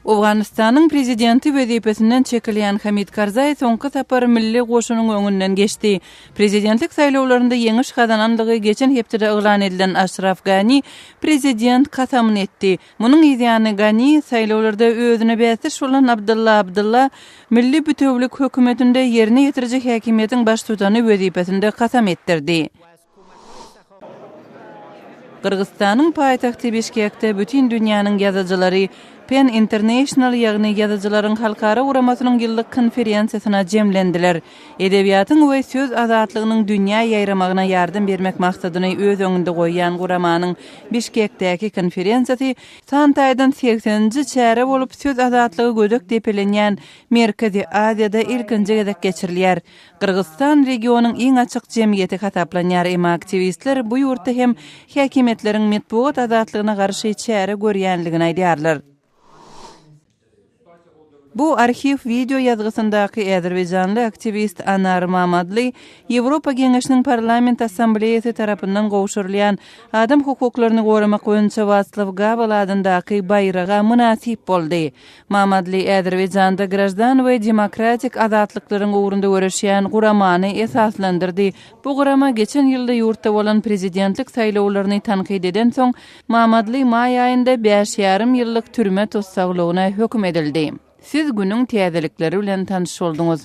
Awganistanyň prezidenti wezipesinden çekilýän Hamid Karzai soňky tapar milli goşunyň öňünden geçdi. Prezidentlik saýlawlarynda ýeňiş kazananlygy geçen hepde eglan edilen Ashraf Ghani prezident kasamyn etdi. Munyň ýa-ni Ghani saýlawlarda özüne bäsiş bolan Abdullah milli bütewlik hökümetinde ýerine ýetirjek häkimiýetiň baş tutany wezipesinde kasam etdirdi. Kırgızstanyň paýtagty Bişkekde bütün dünýäniň ýazyjylary PEN International ýagny ýazyjylaryň halkara uramasynyň ýyllyk konferensiýasyna jemlendiler. Edebiýatyň we söz azatlygynyň dünýä ýaýramagyna ýardym bermek maksadyny öz öňünde goýan guramanyň Bişkekdäki konferensiýasy Santaýdan 80-nji çäre bolup söz azatlygy gödek depelenýän Merkezi Aziýada ilkinji gezek geçirilýär. Kırgızstan regionyň iň açyk jemgyýeti hataplanýar. Emma aktivistler bu ýurtda hem häkimetleriň medpuat azatlygyna garşy çäre görýänligini aýdýarlar. Bu arxiv video ýazgysyndaky Azerbaýjanly aktivist Anar Mamadly Ýewropa Geňeşiniň Parlament Assambleýasy tarapyndan gowşurulýan adam hukuklaryny goramak boýunça Václav Gawel adyndaky bayraga munasip boldy. Mamadly Azerbaýjanda grajdan we demokratik azatlyklaryň ugrunda görüşýän guramany esaslandyrdy. Bu gurama geçen ýylda ýurtda bolan prezidentlik saýlawlaryny tanqid eden soň Mamadly may aýynda 5,5 ýyllyk türme tutsaglygyna höküm edildi. Siz günüň täzelikleri bilen tanış oldunuz.